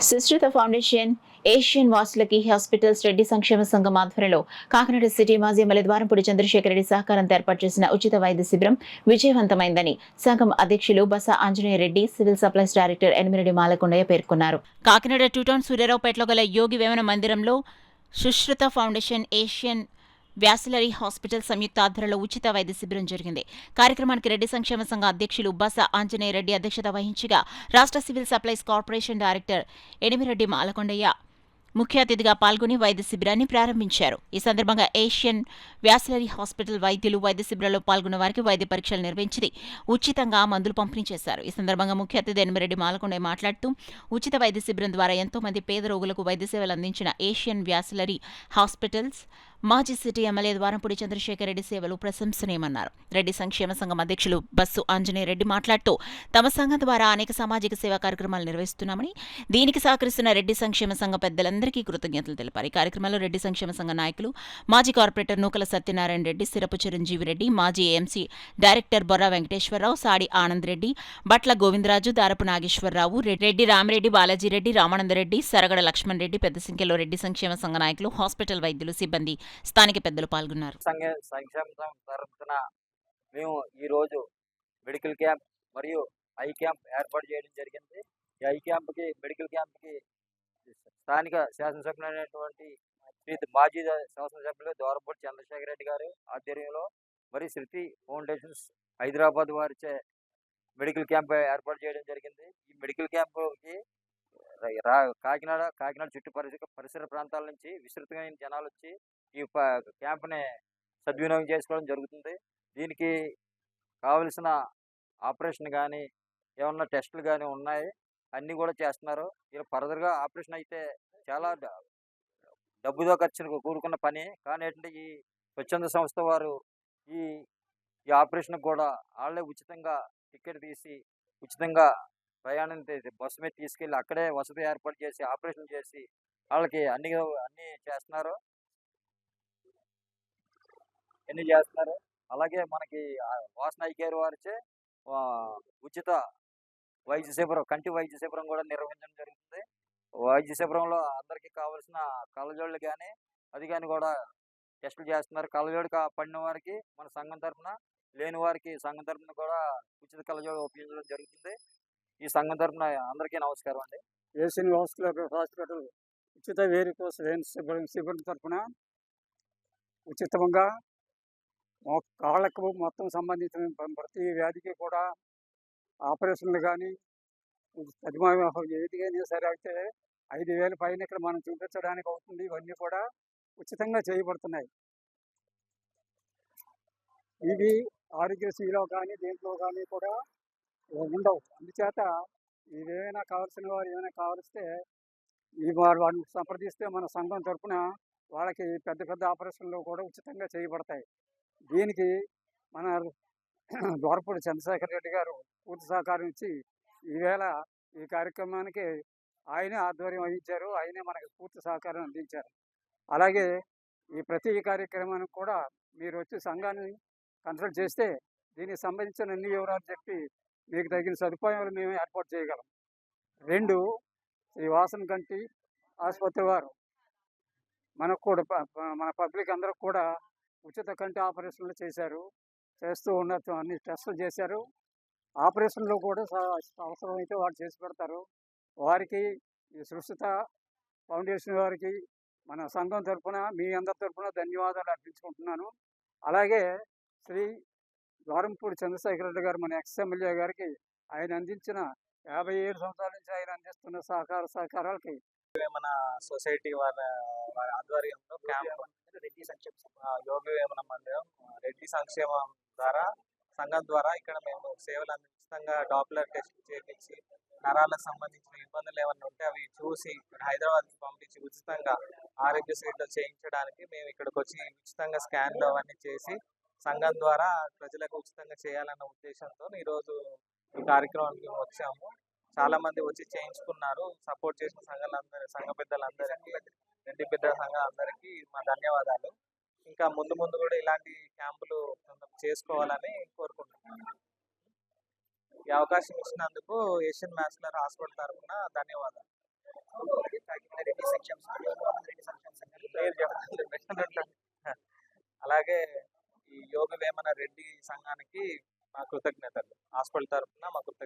Sushruta foundation, Asian వాసులకి hospitals Reddy సంక్షేమ సంఘం ఆధ్వర్యంలో కాకినాడ సిటీ మాజీ ఎమ్మెల్యే ద్వారంపూడి చంద్రశేఖర్ రెడ్డి సహకారంతో ఏర్పాటు చేసిన ఉచిత వైద్య శిబిరం విజయవంతమైందని సంఘం అధ్యక్షులు బస Anjaneya Reddy, civil supplies director Enimireddy Malakondaiah పేర్కొన్నారు. కాకినాడ టూటౌన్ సూర్యారావుపేటలో గల యోగి వేమన మందిరంలో సుశ్రుత ఫౌండేషన్, ఏషియన్ వ్యాసిలరీ హాస్పిటల్ సంయుక్త ఆధ్వర్యంలో ఉచిత వైద్య శిబిరం జరిగింది. కార్యక్రమానికి రెడ్డి సంక్షేమ సంఘ అధ్యక్షులు బస ఆంజనేయ రెడ్డి అధ్యక్షత వహించగా రాష్ట్ర civil supplies corporation director Enimireddy Malakondaiah ముఖ్య అతిథిగా పాల్గొని వైద్య శిబిరాన్ని ప్రారంభించారు. ఈ సందర్భంగా ఏషియన్ వ్యాసిలరీ హాస్పిటల్ వైద్యులు వైద్య శిబిరంలో పాల్గొన్న వారికి వైద్య పరీక్షలు నిర్వహించి ఉచితంగా మందులు పంపిణీ చేశారు. ఈ సందర్భంగా ముఖ్య అతిథి ఎనిమిరెడ్డి మాలకొండయ్య మాట్లాడుతూ ఉచిత వైద్య శిబిరం ద్వారా ఎంతో మంది పేద రోగులకు వైద్య సేవలు అందించిన ఏషియన్ వ్యాసిలరీ హాస్పిటల్స్ మాజీ సిటీ ఎమ్మెల్యే ద్వారంపూడి చంద్రశేఖర్ రెడ్డి సేవలు ప్రశంసనీయమన్నారు. రెడ్డి సంక్షేమ సంఘం అధ్యక్షులు బస్సు ఆంజనేయ రెడ్డి మాట్లాడుతూ తమ సంఘం ద్వారా అనేక సామాజిక సేవా కార్యక్రమాలు నిర్వహిస్తున్నామని, దీనికి సహకరిస్తున్న రెడ్డి సంక్షేమ సంఘ పెద్దలందరికీ కృతజ్ఞతలు తెలిపారు. ఈ కార్యక్రమంలో రెడ్డి సంక్షేమ సంఘ నాయకులు మాజీ కార్పొరేటర్ నూకల సత్యనారాయణ రెడ్డి, సిరపు చిరంజీవి రెడ్డి, మాజీ ఏఎంసీ డైరెక్టర్ బొర్రా వెంకటేశ్వరరావు, సాడి ఆనంద్ రెడ్డి, బట్ల గోవిందరాజు, దారపు నాగేశ్వరరావు, రెడ్డి రామిరెడ్డి, బాలాజీరెడ్డి, రామానందరెడ్డి, సరగడ లక్ష్మణ్ రెడ్డి, పెద్ద సంఖ్యలో రెడ్డి సంక్షేమ సంఘ నాయకులు, హాస్పిటల్ వైద్యులు, సిబ్బంది, స్థానిక పెద్దలు పాల్గొన్నారు. సంక్షేమ సంఘం తరఫున మేము ఈరోజు మెడికల్ క్యాంప్ మరియు ఐ క్యాంప్ ఏర్పాటు చేయడం జరిగింది. ఈ ఐ క్యాంప్కి, మెడికల్ క్యాంప్కి స్థానిక శాసనసభ్యులైనటువంటి శ్రీ మాజీ శాసనసభ్యులు ద్వారంపూడి చంద్రశేఖర్ రెడ్డి గారు ఆధ్వర్యంలో మరియు శృతి ఫౌండేషన్స్ హైదరాబాద్ వారిచే మెడికల్ క్యాంప్ ఏర్పాటు చేయడం జరిగింది. ఈ మెడికల్ క్యాంపుకి కాకినాడ చుట్టూ పరిసర ప్రాంతాల నుంచి విస్తృతమైన జనాలు వచ్చి ఈ క్యాంప్ని సద్వినియోగం చేసుకోవడం జరుగుతుంది. దీనికి కావలసిన ఆపరేషన్ కానీ ఏమన్నా టెస్టులు కానీ ఉన్నాయి, అన్నీ కూడా చేస్తున్నారు. ఇలా ఫర్దర్గా ఆపరేషన్ అయితే చాలా డబ్బుతో ఖర్చుకు కూడుకున్న పని. కానీ ఏంటంటే ఈ స్వచ్ఛంద సంస్థ వారు ఈ ఈ ఆపరేషన్కి కూడా వాళ్ళే ఉచితంగా టికెట్ తీసి ఉచితంగా ప్రయాణం బస్సు మీద తీసుకెళ్ళి అక్కడే వసతి ఏర్పాటు చేసి ఆపరేషన్ చేసి వాళ్ళకి అన్ని చేస్తున్నారు. అలాగే మనకి వాసన ఐ కేర్ వారిచే ఉచిత వైద్య శిబిరం, కంటి వైద్య శిబిరం కూడా నిర్వహించడం జరుగుతుంది. వైద్య శిబిరంలో అందరికీ కావాల్సిన కళ్ళజోళ్ళు కానీ అది కానీ కూడా టెస్టులు చేస్తున్నారు. కళ్ళజోడు పడిన వారికి మన సంఘం తరఫున, లేని వారికి సంఘం తరఫున కూడా ఉచిత కళ్ళజోడు ఉపయోగించడం జరుగుతుంది. ఈ సంఘం తరఫున అందరికీ నమస్కారం అండి. ఏషియన్ హాస్పిటల్ ఉచిత వేరికోస్ వెయిన్స్ శిబిరం తరఫున ఉచితంగా కాళ్ళకు మొత్తం సంబంధించిన ప్రతి వ్యాధికి కూడా ఆపరేషన్లు కానీ ఏదికైనా సరే అయితే 5,000 పైన ఇక్కడ మనం చూపించడానికి అవుతుంది. ఇవన్నీ కూడా ఉచితంగా చేయబడుతున్నాయి. ఇవి ఆరోగ్యశ్రీలో కానీ దేంట్లో కానీ కూడా ఉండవు. అందుచేత ఏమైనా కావాల్సిన వారు ఏమైనా కావలిస్తే వారిని సంప్రదిస్తే మన సంఘం తరఫున వాళ్ళకి పెద్ద పెద్ద ఆపరేషన్లు కూడా ఉచితంగా చేయబడతాయి. దీనికి మన ద్వారంపూడి చంద్రశేఖర్ రెడ్డి గారు పూర్తి సహకారం ఇచ్చి ఈవేళ ఈ కార్యక్రమానికి ఆయనే ఆధ్వర్యం వహించారు. ఆయనే మనకు పూర్తి సహకారం అందించారు. అలాగే ఈ ప్రతి కార్యక్రమానికి కూడా మీరు వచ్చి సంఘాన్ని కన్సల్ట్ చేస్తే దీనికి సంబంధించిన అన్ని వివరాలు చెప్పి మీకు తగిన సదుపాయాలు మేము ఏర్పాటు చేయగలం. 2, ఈ వాసన కంటి ఆసుపత్రి వారు మనకు కూడా మన పబ్లిక్ అందరికి కూడా ఉచిత కంటి ఆపరేషన్లు చేస్తూ ఉండొచ్చు. అన్ని టెస్టులు చేశారు. ఆపరేషన్లో కూడా అవసరమైతే వాళ్ళు చేసి పెడతారు. వారికి ఈ సుశ్రుత ఫౌండేషన్ వారికి మన సంఘం తరఫున, మీ అందరి తరఫున ధన్యవాదాలు అర్పించుకుంటున్నాను. అలాగే శ్రీ ద్వారంపూడి చంద్రశేఖర్ రెడ్డి గారు, మన ఎమ్మెల్యే గారికి ఆయన అందించిన 57 సంవత్సరాల నుంచి ఆయన అందిస్తున్న సహకారాలకి మన సొసైటీ వారి ఆధ్వర్యంలో క్యాంప్ యోగి వేమన మందిరం రెడ్డి సంక్షేమం ద్వారా సంఘం ద్వారా ఇక్కడ మేము సేవలు ఉచితంగా డాప్లర్ టెస్ట్ చేయించి నరాలకు సంబంధించిన ఇబ్బందులు ఏమైనా ఉంటే అవి చూసి హైదరాబాద్కి పంపించి ఉచితంగా ఆరోగ్యశ్రీలో చేయించడానికి మేము ఇక్కడికి వచ్చి ఉచితంగా స్కాన్లు అవన్నీ చేసి సంఘం ద్వారా ప్రజలకు ఉచితంగా చేయాలన్న ఉద్దేశంతో ఈరోజు ఈ కార్యక్రమానికి వచ్చాము. చాలా మంది వచ్చి చేయించుకున్నారు. సపోర్ట్ చేసిన సంఘ పెద్దలందరికీ, రెడ్డి పెద్ద సంఘాలందరికీ మా ధన్యవాదాలు. ఇంకా ముందు కూడా ఇలాంటి క్యాంపులు చేసుకోవాలని కోరుకుంటున్నాను. ఈ అవకాశం ఇచ్చినందుకు ఏషియన్ వ్యాసిలరీ హాస్పిటల్ తరఫున ధన్యవాదాలు. అలాగే ఈ యోగ వేమన రెడ్డి సంఘానికి మా కృతజ్ఞతలు. హాస్పిటల్ తరఫున మా కృతజ్ఞతలు.